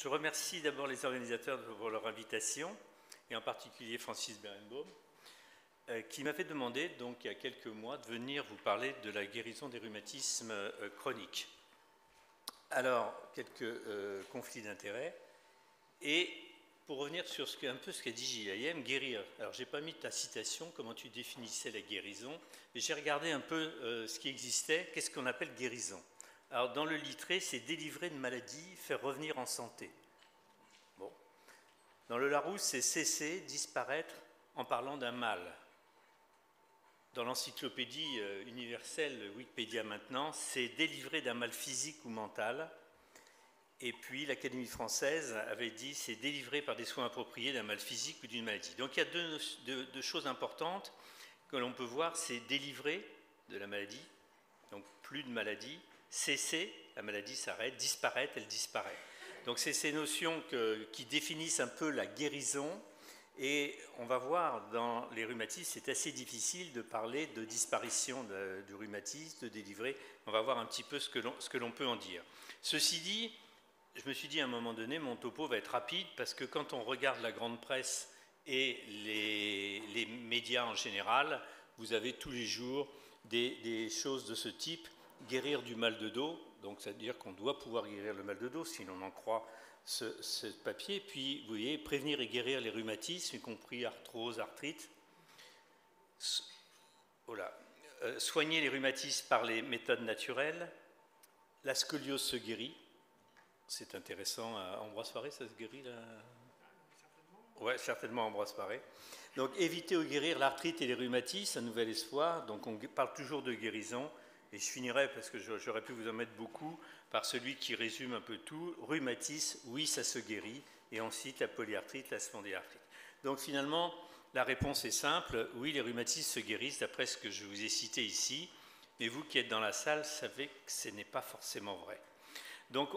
Je remercie d'abord les organisateurs pour leur invitation, et en particulier Francis Berenbaum, qui m'avait demandé, donc, il y a quelques mois, de venir vous parler de la guérison des rhumatismes chroniques. Alors, quelques conflits d'intérêts. Et pour revenir sur un peu ce qu'a dit J.I.M., guérir. Alors, je n'ai pas mis ta citation, comment tu définissais la guérison, mais j'ai regardé un peu ce qui existait, qu'est-ce qu'on appelle guérison. Alors, dans le littré, c'est délivrer une maladie, faire revenir en santé. Bon. Dans le Larousse, c'est cesser, disparaître en parlant d'un mal. Dans l'encyclopédie universelle Wikipédia maintenant, c'est délivrer d'un mal physique ou mental. Et puis, l'Académie française avait dit c'est délivrer par des soins appropriés d'un mal physique ou d'une maladie. Donc, il y a deux choses importantes que l'on peut voir, c'est délivrer de la maladie, donc plus de maladie, cesser, la maladie s'arrête, disparaître, elle disparaît. Donc c'est ces notions qui définissent un peu la guérison, et on va voir dans les rhumatismes, c'est assez difficile de parler de disparition du rhumatisme, de délivrer, on va voir un petit peu ce que l'on peut en dire. Ceci dit, je me suis dit à un moment donné, mon topo va être rapide, parce que quand on regarde la grande presse et les médias en général, vous avez tous les jours des choses de ce type. Guérir du mal de dos, donc c'est-à-dire qu'on doit pouvoir guérir le mal de dos, si l'on en croit ce papier. Puis, vous voyez, prévenir et guérir les rhumatismes, y compris arthrose, arthrite. Voilà. Soigner les rhumatismes par les méthodes naturelles. La scoliose se guérit. C'est intéressant. Ambroise Paré, ça se guérit là? Oui, certainement Ambroise Paré. Donc, éviter ou guérir l'arthrite et les rhumatismes, un nouvel espoir. Donc, on parle toujours de guérison. Et je finirai, parce que j'aurais pu vous en mettre beaucoup, par celui qui résume un peu tout. Rhumatisme, oui, ça se guérit. Et ensuite, la polyarthrite, la spondylarthrite. Donc, finalement, la réponse est simple. Oui, les rhumatismes se guérissent, d'après ce que je vous ai cité ici. Mais vous qui êtes dans la salle, savez que ce n'est pas forcément vrai. Donc,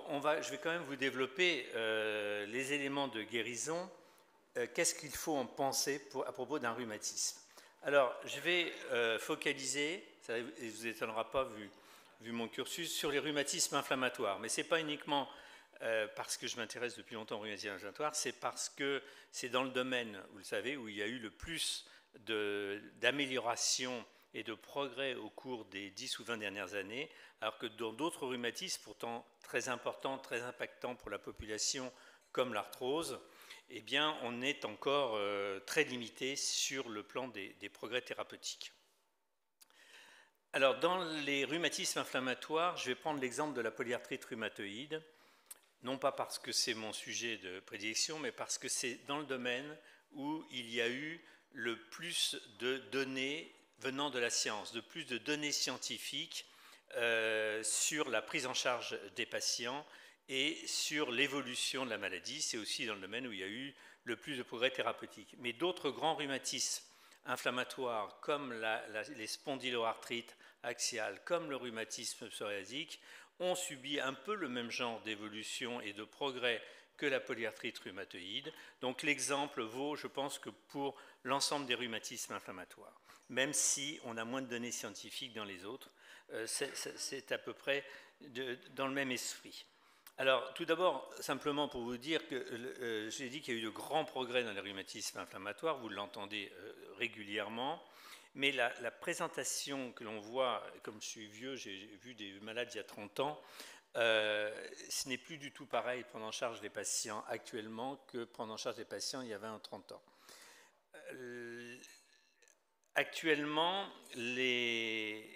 je vais quand même vous développer les éléments de guérison. Qu'est-ce qu'il faut en penser à propos d'un rhumatisme? Alors, je vais focaliser, ça ne vous étonnera pas vu mon cursus, sur les rhumatismes inflammatoires. Mais ce n'est pas uniquement parce que je m'intéresse depuis longtemps aux rhumatismes inflammatoires, c'est parce que c'est dans le domaine, vous le savez, où il y a eu le plus d'amélioration et de progrès au cours des 10 ou 20 dernières années, alors que dans d'autres rhumatismes, pourtant très importants, très impactants pour la population, comme l'arthrose, eh bien, on est encore très limité sur le plan des progrès thérapeutiques. Alors, dans les rhumatismes inflammatoires, je vais prendre l'exemple de la polyarthrite rhumatoïde, non pas parce que c'est mon sujet de prédilection, mais parce que c'est dans le domaine où il y a eu le plus de données venant de la science, de plus de données scientifiques sur la prise en charge des patients et sur l'évolution de la maladie. C'est aussi dans le domaine où il y a eu le plus de progrès thérapeutiques. Mais d'autres grands rhumatismes inflammatoires, comme les spondyloarthrites axiales, comme le rhumatisme psoriasique, ont subi un peu le même genre d'évolution et de progrès que la polyarthrite rhumatoïde. Donc l'exemple vaut, je pense, que pour l'ensemble des rhumatismes inflammatoires. Même si on a moins de données scientifiques dans les autres, c'est à peu près dans le même esprit. Alors, tout d'abord, simplement pour vous dire que j'ai dit qu'il y a eu de grands progrès dans les rhumatismes inflammatoires, vous l'entendez régulièrement, mais la présentation que l'on voit, comme je suis vieux, j'ai vu des malades il y a 30 ans, ce n'est plus du tout pareil prendre en charge des patients actuellement que prendre en charge des patients il y a 20 ou 30 ans. Actuellement, les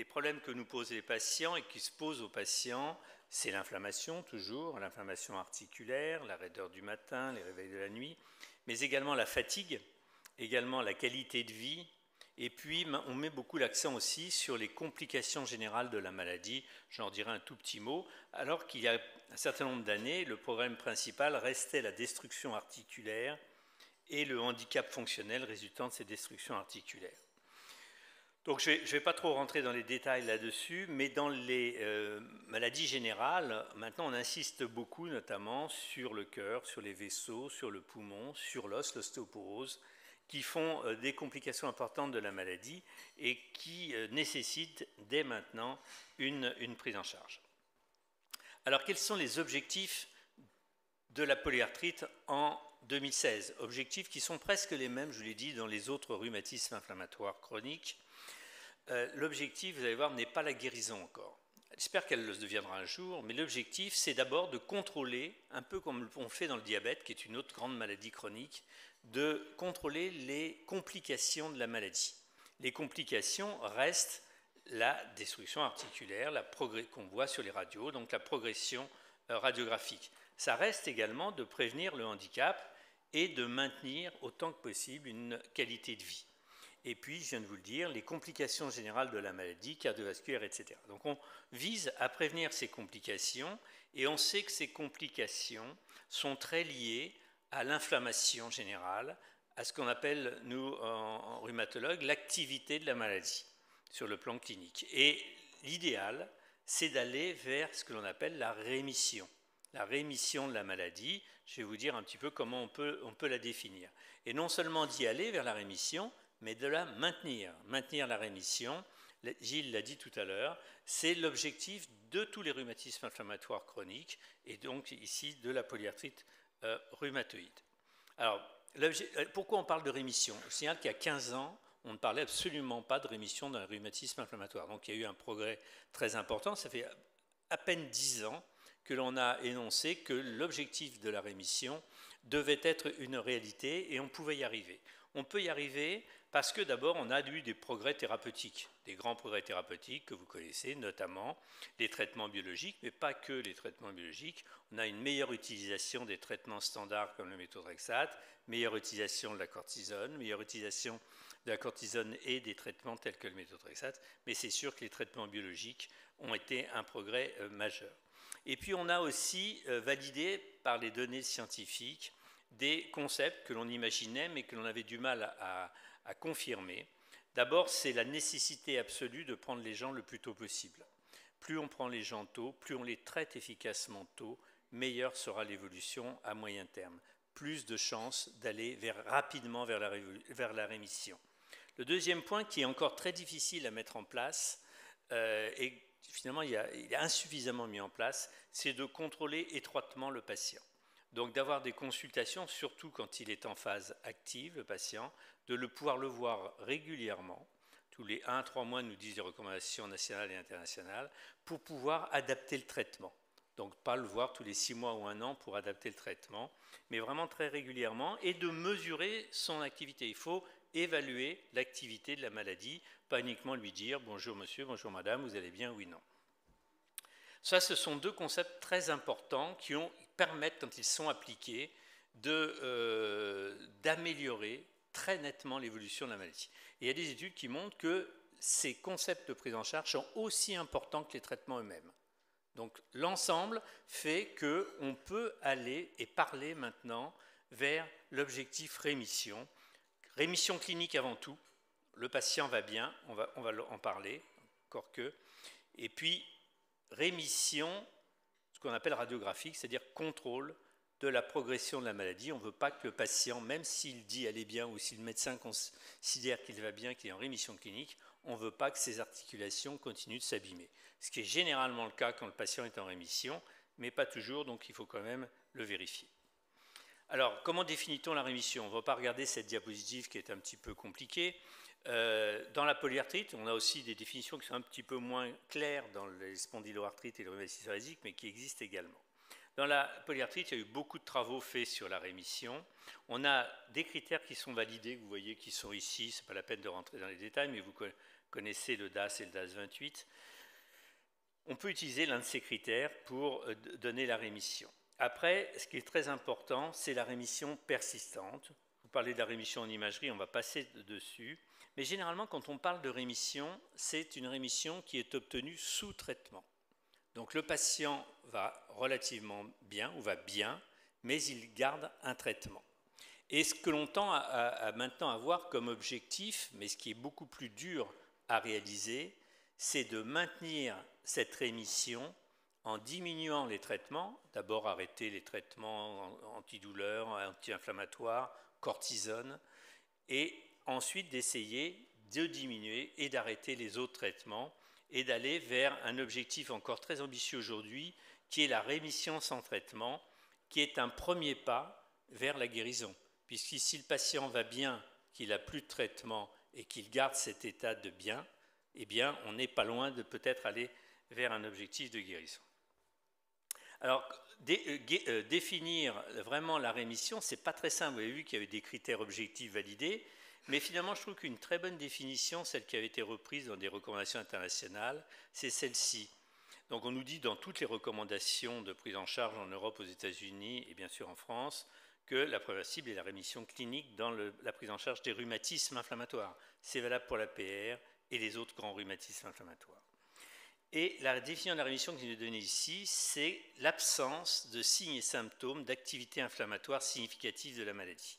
problèmes que nous posent les patients et qui se posent aux patients, c'est l'inflammation toujours, l'inflammation articulaire, la raideur du matin, les réveils de la nuit, mais également la fatigue, également la qualité de vie, et puis on met beaucoup l'accent aussi sur les complications générales de la maladie, j'en dirai un tout petit mot, alors qu'il y a un certain nombre d'années, le problème principal restait la destruction articulaire et le handicap fonctionnel résultant de ces destructions articulaires. Donc je ne vais pas trop rentrer dans les détails là-dessus, mais dans les maladies générales, maintenant on insiste beaucoup notamment sur le cœur, sur les vaisseaux, sur le poumon, sur l'os, l'ostéoporose, qui font des complications importantes de la maladie et qui nécessitent dès maintenant une prise en charge. Alors quels sont les objectifs de la polyarthrite en 2016. Objectifs qui sont presque les mêmes, je vous l'ai dit, dans les autres rhumatismes inflammatoires chroniques. L'objectif, vous allez voir, n'est pas la guérison encore. J'espère qu'elle le deviendra un jour, mais l'objectif, c'est d'abord de contrôler, un peu comme on fait dans le diabète, qui est une autre grande maladie chronique, de contrôler les complications de la maladie. Les complications restent la destruction articulaire, qu'on voit sur les radios, donc la progression radiographique. Ça reste également de prévenir le handicap et de maintenir autant que possible une qualité de vie. Et puis, je viens de vous le dire, les complications générales de la maladie, cardiovasculaire, etc. Donc, on vise à prévenir ces complications et on sait que ces complications sont très liées à l'inflammation générale, à ce qu'on appelle, nous, en rhumatologue, l'activité de la maladie sur le plan clinique. Et l'idéal, c'est d'aller vers ce que l'on appelle la rémission de la maladie. Je vais vous dire un petit peu comment on peut la définir. Et non seulement d'y aller vers la rémission, mais de la maintenir. Maintenir la rémission, Gilles l'a dit tout à l'heure, c'est l'objectif de tous les rhumatismes inflammatoires chroniques, et donc ici de la polyarthrite rhumatoïde. Alors, pourquoi on parle de rémission? Je signale qu'il y a 15 ans, on ne parlait absolument pas de rémission d'un rhumatisme inflammatoire. Donc il y a eu un progrès très important. Ça fait à peine 10 ans que l'on a énoncé que l'objectif de la rémission devait être une réalité et on pouvait y arriver. On peut y arriver parce que d'abord on a eu des progrès thérapeutiques, des grands progrès thérapeutiques que vous connaissez, notamment les traitements biologiques, mais pas que les traitements biologiques. On a une meilleure utilisation des traitements standards comme le méthotrexate, meilleure utilisation de la cortisone, meilleure utilisation de la cortisone et des traitements tels que le méthotrexate, mais c'est sûr que les traitements biologiques ont été un progrès majeur. Et puis on a aussi validé par les données scientifiques des concepts que l'on imaginait mais que l'on avait du mal à confirmer. D'abord, c'est la nécessité absolue de prendre les gens le plus tôt possible. Plus on prend les gens tôt, plus on les traite efficacement tôt, meilleure sera l'évolution à moyen terme. Plus de chances d'aller rapidement vers la rémission. Le deuxième point qui est encore très difficile à mettre en place et finalement il est insuffisamment mis en place, c'est de contrôler étroitement le patient. Donc d'avoir des consultations, surtout quand il est en phase active, le patient, de pouvoir le voir régulièrement. Tous les 1 à 3 mois, nous disent les recommandations nationales et internationales, pour pouvoir adapter le traitement. Donc pas le voir tous les 6 mois ou 1 an pour adapter le traitement, mais vraiment très régulièrement, et de mesurer son activité. Il faut évaluer l'activité de la maladie, pas uniquement lui dire « bonjour monsieur, bonjour madame, vous allez bien, oui, non ». Ça, ce sont deux concepts très importants qui permettent, quand ils sont appliqués, d'améliorer très nettement l'évolution de la maladie. Et il y a des études qui montrent que ces concepts de prise en charge sont aussi importants que les traitements eux-mêmes. Donc l'ensemble fait qu'on peut aller et parler maintenant vers l'objectif rémission. Rémission clinique avant tout. Le patient va bien, on va en parler, encore que. Et puis rémission, ce qu'on appelle radiographique, c'est-à-dire contrôle de la progression de la maladie. On ne veut pas que le patient, même s'il dit aller bien ou si le médecin considère qu'il va bien, qu'il est en rémission clinique, on ne veut pas que ses articulations continuent de s'abîmer. Ce qui est généralement le cas quand le patient est en rémission, mais pas toujours, donc il faut quand même le vérifier. Alors, comment définit-on la rémission? On ne va pas regarder cette diapositive qui est un petit peu compliquée. Dans la polyarthrite, on a aussi des définitions qui sont un petit peu moins claires dans les spondyloarthrites et le rhumatisme psoriasique, mais qui existent également. Dans la polyarthrite, il y a eu beaucoup de travaux faits sur la rémission. On a des critères qui sont validés, que vous voyez qui sont ici. Ce n'est pas la peine de rentrer dans les détails, mais vous connaissez le DAS et le DAS 28. On peut utiliser l'un de ces critères pour donner la rémission. Après, ce qui est très important, c'est la rémission persistante. Vous parlez de la rémission en imagerie, on va passer dessus. Mais généralement, quand on parle de rémission, c'est une rémission qui est obtenue sous traitement. Donc le patient va relativement bien ou va bien, mais il garde un traitement. Et ce que l'on tend à maintenant avoir comme objectif, mais ce qui est beaucoup plus dur à réaliser, c'est de maintenir cette rémission en diminuant les traitements, d'abord arrêter les traitements antidouleurs, anti-inflammatoires, cortisone, et ensuite d'essayer de diminuer et d'arrêter les autres traitements et d'aller vers un objectif encore très ambitieux aujourd'hui, qui est la rémission sans traitement, qui est un premier pas vers la guérison. Puisque si le patient va bien, qu'il n'a plus de traitement et qu'il garde cet état de bien, eh bien, on n'est pas loin de peut-être aller vers un objectif de guérison. Alors, définir vraiment la rémission, ce n'est pas très simple. Vous avez vu qu'il y avait des critères objectifs validés, mais finalement, je trouve qu'une très bonne définition, celle qui avait été reprise dans des recommandations internationales, c'est celle-ci. Donc, on nous dit dans toutes les recommandations de prise en charge en Europe, aux États-Unis et bien sûr en France, que la première cible est la rémission clinique dans la prise en charge des rhumatismes inflammatoires. C'est valable pour la PR et les autres grands rhumatismes inflammatoires. Et la définition de la rémission que je vais donner ici, c'est l'absence de signes et symptômes d'activité inflammatoire significative de la maladie.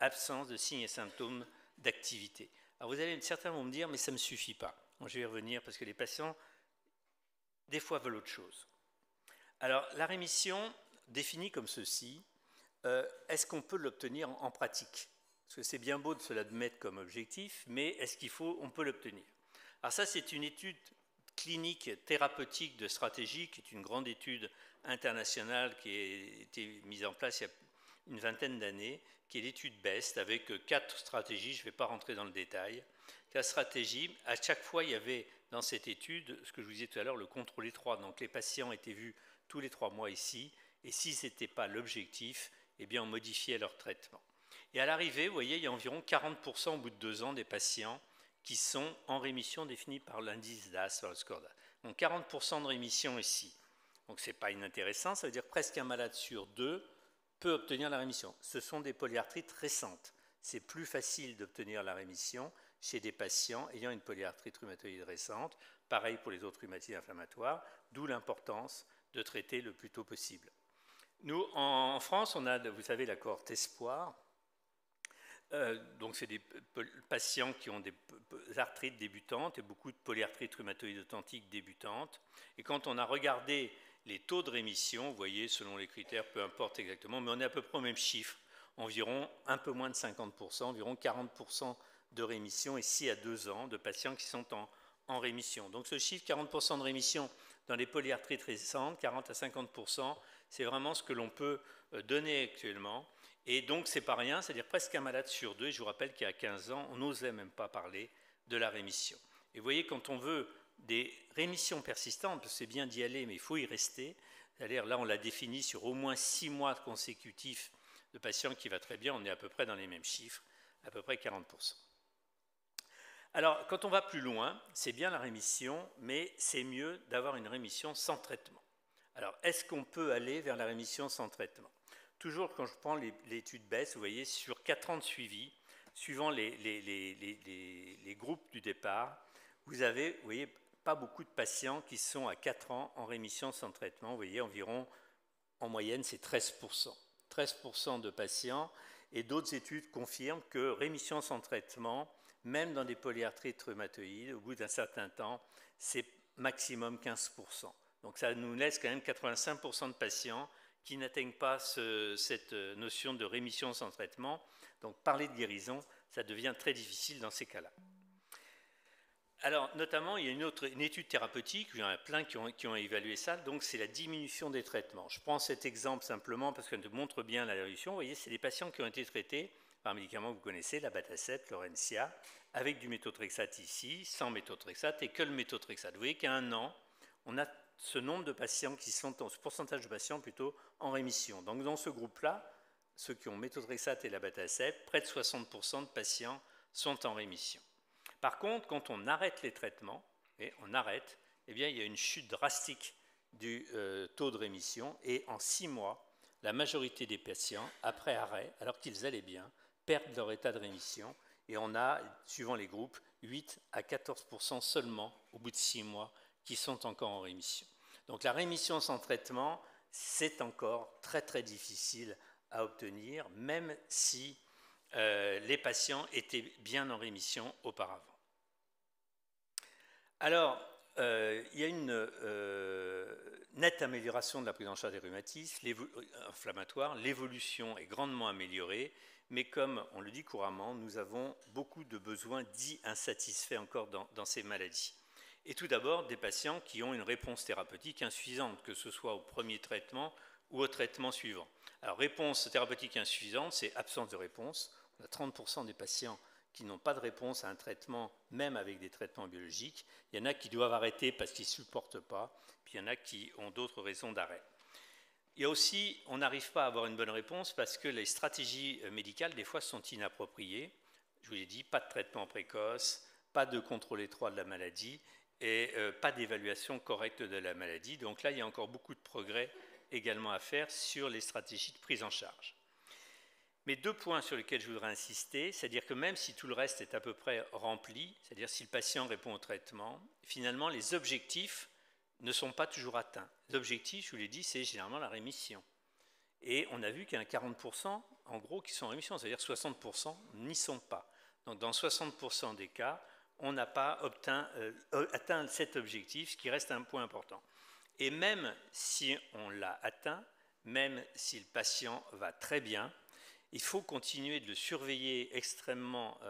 Absence de signes et symptômes d'activité. Alors vous allez, certains vont me dire, mais ça ne me suffit pas. Bon, je vais y revenir parce que les patients, des fois, veulent autre chose. Alors la rémission, définie comme ceci, est-ce qu'on peut l'obtenir en pratique? Parce que c'est bien beau de se l'admettre comme objectif, mais est-ce on peut l'obtenir? Alors ça, c'est une étude clinique thérapeutique de stratégie, qui est une grande étude internationale qui a été mise en place il y a une vingtaine d'années, qui est l'étude BEST, avec 4 stratégies, je ne vais pas rentrer dans le détail. La stratégie, à chaque fois, il y avait dans cette étude, ce que je vous disais tout à l'heure, le contrôle étroit. Donc les patients étaient vus tous les 3 mois ici, et si ce n'était pas l'objectif, eh bien, on modifiait leur traitement. Et à l'arrivée, vous voyez, il y a environ 40% au bout de 2 ans des patients qui sont en rémission définie par l'indice DAS, par le score DAS. Donc 40% de rémission ici. Donc ce n'est pas inintéressant, ça veut dire presque un malade sur 2 peut obtenir la rémission. Ce sont des polyarthrites récentes. C'est plus facile d'obtenir la rémission chez des patients ayant une polyarthrite rhumatoïde récente. Pareil pour les autres rhumatismes inflammatoires, d'où l'importance de traiter le plus tôt possible. Nous, en France, on a, vous savez, la cohorte Espoir. Donc, c'est des patients qui ont des arthrites débutantes et beaucoup de polyarthrite rhumatoïde authentique débutantes. Et quand on a regardé les taux de rémission, vous voyez, selon les critères, peu importe exactement, mais on est à peu près au même chiffre, environ un peu moins de 50%, environ 40% de rémission ici à 2 ans de patients qui sont en rémission. Donc, ce chiffre, 40% de rémission dans les polyarthrites récentes, 40 à 50%, c'est vraiment ce que l'on peut donner actuellement. Et donc, ce n'est pas rien, c'est-à-dire presque un malade sur 2. Et je vous rappelle qu'il y a 15 ans, on n'osait même pas parler de la rémission. Et vous voyez, quand on veut des rémissions persistantes, c'est bien d'y aller, mais il faut y rester. C'est-à-dire, là, on l'a défini sur au moins 6 mois consécutifs de patients qui va très bien. On est à peu près dans les mêmes chiffres, à peu près 40%. Alors, quand on va plus loin, c'est bien la rémission, mais c'est mieux d'avoir une rémission sans traitement. Alors, est-ce qu'on peut aller vers la rémission sans traitement? Toujours, quand je prends l'étude BEST, vous voyez, sur 4 ans de suivi, suivant les groupes du départ, vous avez, vous voyez, pas beaucoup de patients qui sont à 4 ans en rémission sans traitement. Vous voyez, environ, en moyenne, c'est 13%. 13% de patients. Et d'autres études confirment que rémission sans traitement, même dans des polyarthrites rhumatoïdes, au bout d'un certain temps, c'est maximum 15%. Donc ça nous laisse quand même 85% de patients qui n'atteignent pas cette notion de rémission sans traitement. Donc parler de guérison, ça devient très difficile dans ces cas-là. Alors notamment, il y a une étude thérapeutique, il y en a plein qui ont évalué ça, donc c'est la diminution des traitements. Je prends cet exemple simplement parce qu'elle montre bien la réduction. Vous voyez, c'est des patients qui ont été traités par un médicament que vous connaissez, l'abatacept, l'Orencia, avec du méthotrexate ici, sans méthotrexate et que le méthotrexate. Vous voyez qu'à 1 an, on a ce nombre de patients qui sont, ce pourcentage de patients plutôt en rémission. Donc dans ce groupe-là, ceux qui ont méthotrexate et l'abatacept, près de 60% de patients sont en rémission. Par contre, quand on arrête les traitements, et on arrête, eh bien, il y a une chute drastique du taux de rémission et en 6 mois, la majorité des patients, après arrêt, alors qu'ils allaient bien, perdent leur état de rémission et on a, suivant les groupes, 8 à 14% seulement au bout de 6 mois qui sont encore en rémission. Donc la rémission sans traitement, c'est encore très très difficile à obtenir, même si les patients étaient bien en rémission auparavant. Alors, il y a une nette amélioration de la prise en charge des rhumatismes inflammatoires. L'évolution est grandement améliorée, mais comme on le dit couramment, nous avons beaucoup de besoins dits insatisfaits encore dans ces maladies. Et tout d'abord, des patients qui ont une réponse thérapeutique insuffisante, que ce soit au premier traitement ou au traitement suivant. Alors, réponse thérapeutique insuffisante, c'est absence de réponse. On a 30% des patients qui n'ont pas de réponse à un traitement, même avec des traitements biologiques. Il y en a qui doivent arrêter parce qu'ils ne supportent pas, puis il y en a qui ont d'autres raisons d'arrêt. Il y a aussi, on n'arrive pas à avoir une bonne réponse parce que les stratégies médicales, des fois, sont inappropriées. Je vous l'ai dit, pas de traitement précoce, pas de contrôle étroit de la maladie et pas d'évaluation correcte de la maladie. Donc là, il y a encore beaucoup de progrès également à faire sur les stratégies de prise en charge. Mais deux points sur lesquels je voudrais insister, c'est-à-dire que même si tout le reste est à peu près rempli, c'est-à-dire si le patient répond au traitement, finalement, les objectifs ne sont pas toujours atteints. L'objectif, je vous l'ai dit, c'est généralement la rémission. Et on a vu qu'il y a 40% en gros qui sont en rémission, c'est-à-dire 60% n'y sont pas. Donc dans 60% des cas, on n'a pas atteint cet objectif, ce qui reste un point important. Et même si on l'a atteint, même si le patient va très bien, il faut continuer de le surveiller extrêmement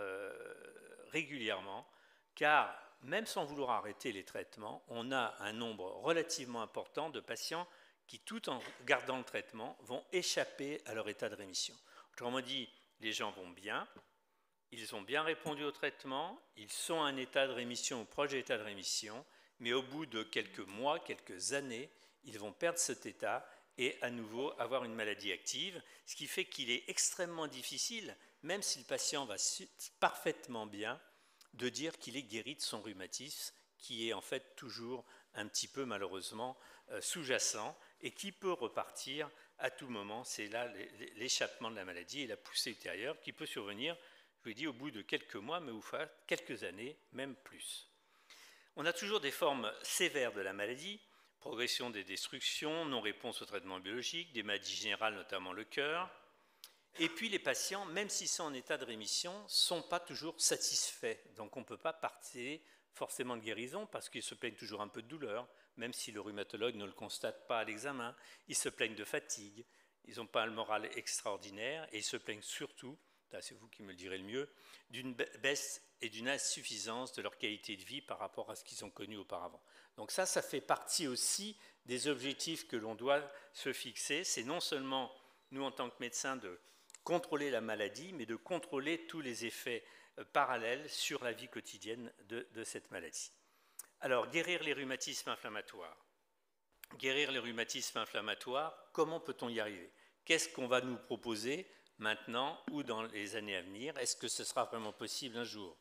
régulièrement, car même sans vouloir arrêter les traitements, on a un nombre relativement important de patients qui, tout en gardant le traitement, vont échapper à leur état de rémission. Autrement dit, les gens vont bien, ils ont bien répondu au traitement, ils sont à un état de rémission ou proche d'état de rémission, mais au bout de quelques mois, quelques années, ils vont perdre cet état et à nouveau avoir une maladie active, ce qui fait qu'il est extrêmement difficile, même si le patient va parfaitement bien, de dire qu'il est guéri de son rhumatisme, qui est en fait toujours un petit peu malheureusement sous-jacent et qui peut repartir à tout moment. C'est là l'échappement de la maladie et la poussée ultérieure qui peut survenir, je vous l'ai dit, au bout de quelques mois, mais ou quelques années, même plus. On a toujours des formes sévères de la maladie, progression des destructions, non-réponse au traitement biologique, des maladies générales, notamment le cœur. Et puis les patients, même s'ils sont en état de rémission, ne sont pas toujours satisfaits. Donc on ne peut pas partir forcément de guérison parce qu'ils se plaignent toujours un peu de douleur, même si le rhumatologue ne le constate pas à l'examen. Ils se plaignent de fatigue, ils n'ont pas le moral extraordinaire et ils se plaignent surtout, c'est vous qui me le direz le mieux, d'une baisse et d'une insuffisance de leur qualité de vie par rapport à ce qu'ils ont connu auparavant. Donc ça fait partie aussi des objectifs que l'on doit se fixer. C'est non seulement, nous en tant que médecins, de contrôler la maladie, mais de contrôler tous les effets parallèles sur la vie quotidienne de cette maladie. Alors, guérir les rhumatismes inflammatoires. Guérir les rhumatismes inflammatoires, comment peut-on y arriver? Qu'est-ce qu'on va nous proposer maintenant ou dans les années à venir? Est-ce que ce sera vraiment possible un jour?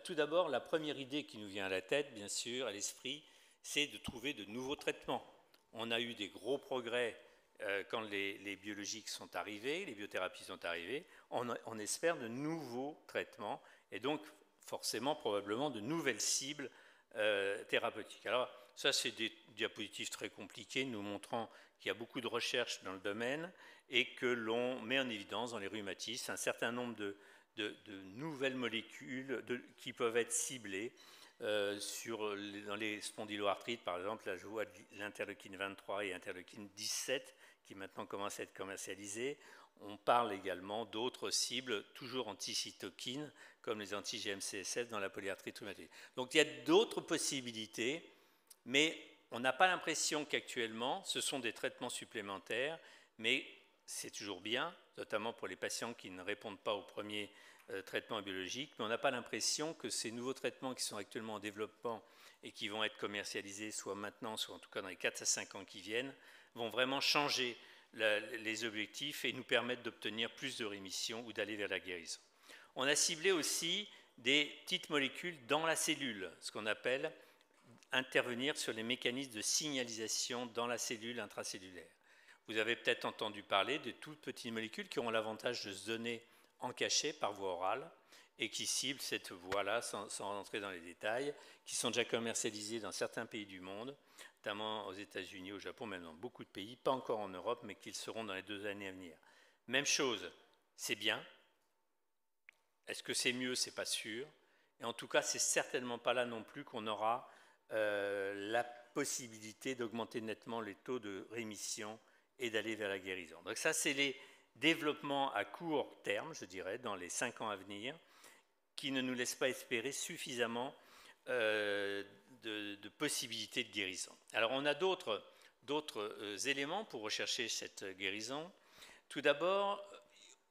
Tout d'abord, la première idée qui nous vient à la tête, bien sûr, à l'esprit, c'est de trouver de nouveaux traitements. On a eu des gros progrès quand les biologiques sont arrivés, les biothérapies sont arrivées. On espère de nouveaux traitements et donc forcément probablement de nouvelles cibles thérapeutiques. Alors ça, c'est des diapositives très compliquées nous montrant qu'il y a beaucoup de recherches dans le domaine et que l'on met en évidence dans les rhumatismes un certain nombre de nouvelles molécules qui peuvent être ciblées dans les spondyloarthrites, par exemple. Là, je vois l'interleukine 23 et l'interleukine 17 qui maintenant commencent à être commercialisées. On parle également d'autres cibles, toujours anti-cytokines, comme les anti-GM-CSF dans la polyarthrite rhumatoïde. Donc il y a d'autres possibilités, mais on n'a pas l'impression qu'actuellement, ce sont des traitements supplémentaires, mais c'est toujours bien, notamment pour les patients qui ne répondent pas au premier traitement biologique, mais on n'a pas l'impression que ces nouveaux traitements qui sont actuellement en développement et qui vont être commercialisés soit maintenant, soit en tout cas dans les 4 à 5 ans qui viennent, vont vraiment changer les objectifs et nous permettre d'obtenir plus de rémission ou d'aller vers la guérison. On a ciblé aussi des petites molécules dans la cellule, ce qu'on appelle intervenir sur les mécanismes de signalisation dans la cellule intracellulaire. Vous avez peut-être entendu parler de toutes petites molécules qui ont l'avantage de se donner en cachet par voie orale et qui ciblent cette voie-là, sans rentrer dans les détails, qui sont déjà commercialisées dans certains pays du monde, notamment aux États-Unis, au Japon, même dans beaucoup de pays, pas encore en Europe, mais qu'ils seront dans les 2 années à venir. Même chose, c'est bien. Est-ce que c'est mieux? C'est pas sûr. Et en tout cas, c'est certainement pas là non plus qu'on aura la possibilité d'augmenter nettement les taux de rémission et d'aller vers la guérison. Donc ça, c'est les développements à court terme, je dirais, dans les 5 ans à venir, qui ne nous laissent pas espérer suffisamment de possibilités de guérison. Alors on a d'autres d'autres éléments pour rechercher cette guérison. Tout d'abord,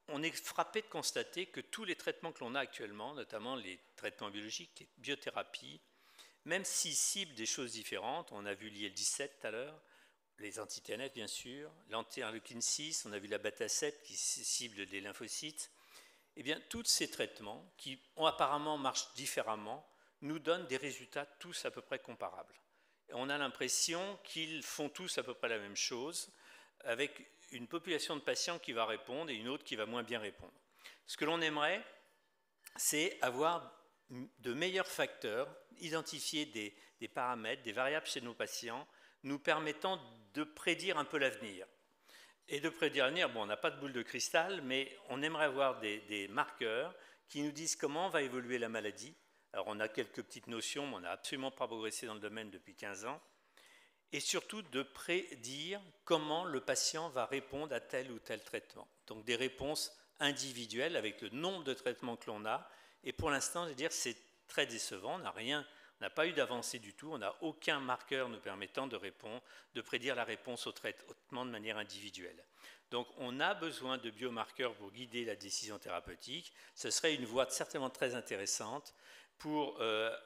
on est frappé de constater que tous les traitements que l'on a actuellement, notamment les traitements biologiques, les biothérapies, même s'ils ciblent des choses différentes, on a vu l'IL-17 tout à l'heure, les anti-TNF bien sûr, l'anti-interleukine 6, on a vu la bêta-7 qui cible les lymphocytes, eh bien tous ces traitements qui ont apparemment marchent différemment nous donnent des résultats tous à peu près comparables. Et on a l'impression qu'ils font tous à peu près la même chose, avec une population de patients qui va répondre et une autre qui va moins bien répondre. Ce que l'on aimerait, c'est avoir de meilleurs facteurs, identifier des paramètres, des variables chez nos patients, nous permettant de prédire un peu l'avenir. Et de prédire l'avenir, bon, on n'a pas de boule de cristal, mais on aimerait avoir des marqueurs qui nous disent comment va évoluer la maladie. Alors on a quelques petites notions, mais on n'a absolument pas progressé dans le domaine depuis 15 ans. Et surtout de prédire comment le patient va répondre à tel ou tel traitement. Donc des réponses individuelles avec le nombre de traitements que l'on a. Et pour l'instant, je veux dire, c'est très décevant. On n'a pas eu d'avancée du tout. On n'a aucun marqueur nous permettant de prédire la réponse au traitement de manière individuelle. Donc on a besoin de biomarqueurs pour guider la décision thérapeutique. Ce serait une voie certainement très intéressante pour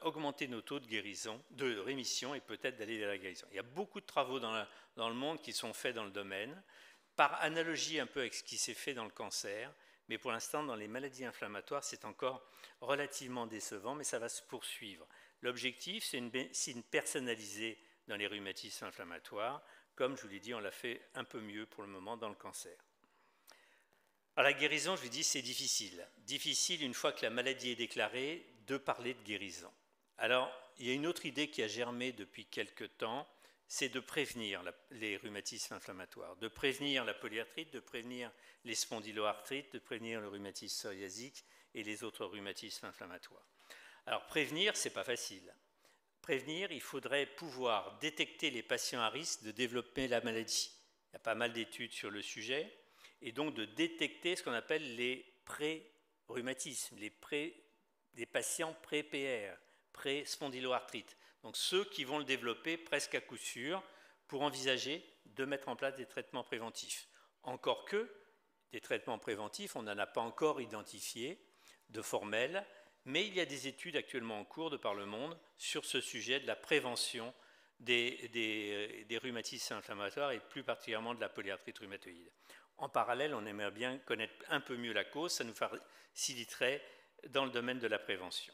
augmenter nos taux de guérison, de rémission et peut-être d'aller vers la guérison. Il y a beaucoup de travaux dans le monde qui sont faits dans le domaine, par analogie un peu avec ce qui s'est fait dans le cancer, mais pour l'instant, dans les maladies inflammatoires, c'est encore relativement décevant, mais ça va se poursuivre. L'objectif, c'est une personnalisée dans les rhumatismes inflammatoires. Comme je vous l'ai dit, on l'a fait un peu mieux pour le moment dans le cancer. Alors la guérison, je vous dis, c'est difficile. Difficile, une fois que la maladie est déclarée, de parler de guérison. Alors, il y a une autre idée qui a germé depuis quelque temps, c'est de prévenir les rhumatismes inflammatoires, de prévenir la polyarthrite, de prévenir les spondyloarthrites, de prévenir le rhumatisme psoriasique et les autres rhumatismes inflammatoires. Alors, prévenir, ce n'est pas facile. Prévenir, il faudrait pouvoir détecter les patients à risque de développer la maladie. Il y a pas mal d'études sur le sujet, et donc de détecter ce qu'on appelle les pré-rhumatismes, les patients pré-PR, pré-spondyloarthrite. Donc ceux qui vont le développer presque à coup sûr pour envisager de mettre en place des traitements préventifs. Encore que des traitements préventifs, on n'en a pas encore identifié de formels, mais il y a des études actuellement en cours de par le monde sur ce sujet de la prévention des rhumatismes inflammatoires et plus particulièrement de la polyarthrite rhumatoïde. En parallèle, on aimerait bien connaître un peu mieux la cause, ça nous faciliterait dans le domaine de la prévention.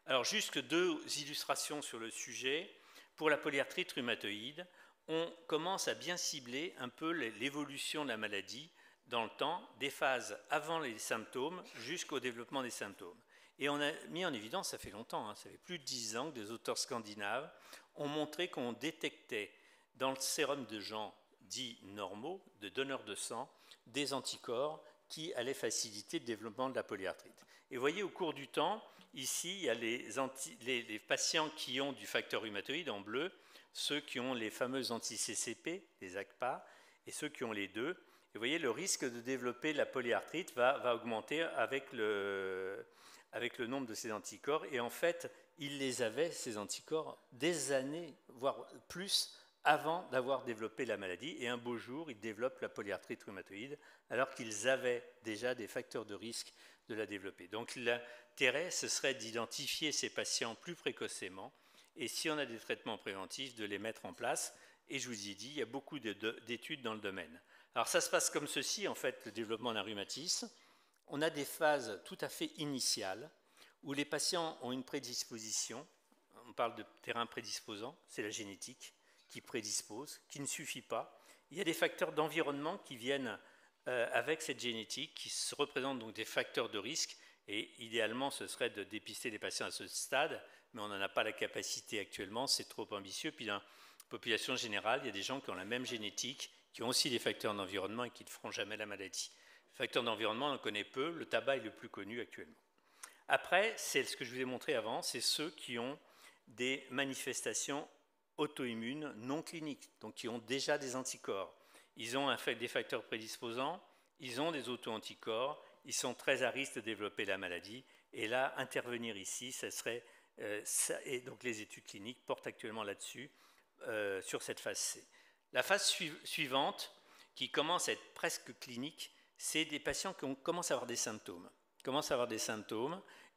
Alors, juste deux illustrations sur le sujet. Pour la polyarthrite rhumatoïde, on commence à bien cibler un peu l'évolution de la maladie dans le temps, des phases avant les symptômes jusqu'au développement des symptômes. Et on a mis en évidence, ça fait longtemps, ça fait plus de 10 ans que des auteurs scandinaves ont montré qu'on détectait dans le sérum de gens dits normaux, de donneurs de sang, des anticorps qui allaient faciliter le développement de la polyarthrite. Et vous voyez, au cours du temps, ici, il y a les patients qui ont du facteur rhumatoïde en bleu, ceux qui ont les fameux anti-CCP, les ACPA, et ceux qui ont les deux. Et vous voyez, le risque de développer la polyarthrite va augmenter avec le nombre de ces anticorps. Et en fait, ils les avaient, ces anticorps, des années, voire plus, avant d'avoir développé la maladie. Et un beau jour, ils développent la polyarthrite rhumatoïde, alors qu'ils avaient déjà des facteurs de risque de la développer. Donc l'intérêt, ce serait d'identifier ces patients plus précocement, et si on a des traitements préventifs, de les mettre en place. Et je vous ai dit, il y a beaucoup d'études dans le domaine. Alors ça se passe comme ceci, en fait, le développement d'un rhumatisme. On a des phases tout à fait initiales, où les patients ont une prédisposition. On parle de terrain prédisposant, c'est la génétique qui prédispose, qui ne suffit pas. Il y a des facteurs d'environnement qui viennent avec cette génétique, qui se représentent donc des facteurs de risque, et idéalement ce serait de dépister les patients à ce stade, mais on n'en a pas la capacité actuellement, c'est trop ambitieux. Puis dans la population générale, il y a des gens qui ont la même génétique, qui ont aussi des facteurs d'environnement et qui ne feront jamais la maladie. Les facteurs d'environnement, on en connaît peu, le tabac est le plus connu actuellement. Après, c'est ce que je vous ai montré avant, c'est ceux qui ont des manifestations auto-immunes non cliniques, donc qui ont déjà des anticorps. Ils ont des facteurs prédisposants, ils ont des auto-anticorps, ils sont très à risque de développer la maladie. Et là, intervenir ici, ça serait... et donc les études cliniques portent actuellement là-dessus, sur cette phase C. La phase suivante, qui commence à être presque clinique, c'est des patients qui commencent à avoir des symptômes.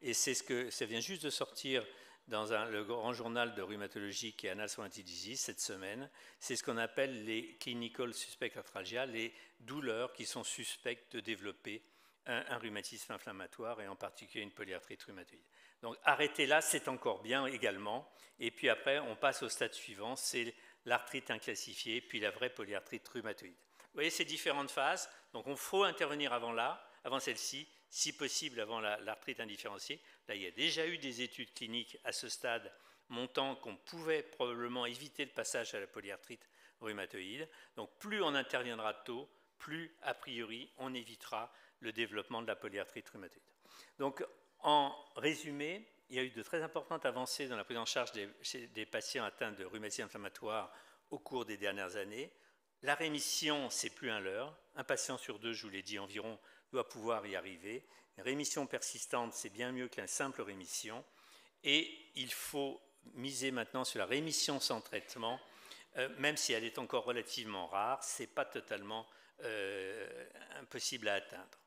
Et c'est ce que ça vient juste de sortir dans le grand journal de rhumatologie qui est Annals Rheumatic Disease cette semaine. C'est ce qu'on appelle les clinical suspect arthralgia, les douleurs qui sont suspectes de développer un rhumatisme inflammatoire et en particulier une polyarthrite rhumatoïde. Donc arrêter là, c'est encore bien également. Et puis après, on passe au stade suivant, c'est l'arthrite inclassifiée, puis la vraie polyarthrite rhumatoïde. Vous voyez ces différentes phases. Donc il faut intervenir avant celle-ci, si possible avant l'arthrite indifférenciée. Là, il y a déjà eu des études cliniques à ce stade montrant qu'on pouvait probablement éviter le passage à la polyarthrite rhumatoïde. Donc plus on interviendra tôt, plus a priori on évitera le développement de la polyarthrite rhumatoïde. Donc en résumé, il y a eu de très importantes avancées dans la prise en charge des patients atteints de rhumatisme inflammatoire au cours des dernières années. La rémission, c'est plus un leurre. Un patient sur deux, je vous l'ai dit environ, doit pouvoir y arriver. Une rémission persistante, c'est bien mieux qu'une simple rémission. Et il faut miser maintenant sur la rémission sans traitement, même si elle est encore relativement rare, ce n'est pas totalement impossible à atteindre.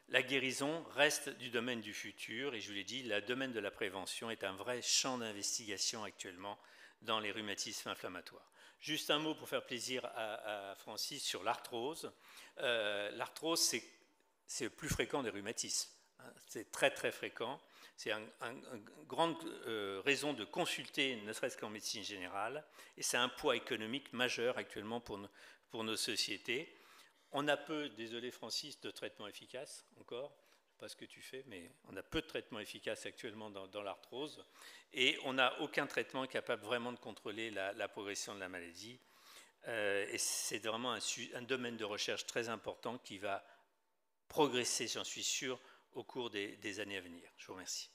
La guérison reste du domaine du futur, et je vous l'ai dit, le domaine de la prévention est un vrai champ d'investigation actuellement dans les rhumatismes inflammatoires. Juste un mot pour faire plaisir à Francis sur l'arthrose. L'arthrose, c'est le plus fréquent des rhumatismes. C'est très très fréquent. C'est une grande raison de consulter, ne serait-ce qu'en médecine générale, et c'est un poids économique majeur actuellement pour nos sociétés. On a peu, désolé Francis, de traitements efficaces encore, je ne sais pas ce que tu fais, mais on a peu de traitements efficaces actuellement dans l'arthrose, et on n'a aucun traitement capable vraiment de contrôler la progression de la maladie. Et c'est vraiment un domaine de recherche très important qui va progresser, j'en suis sûr, au cours des années à venir. Je vous remercie.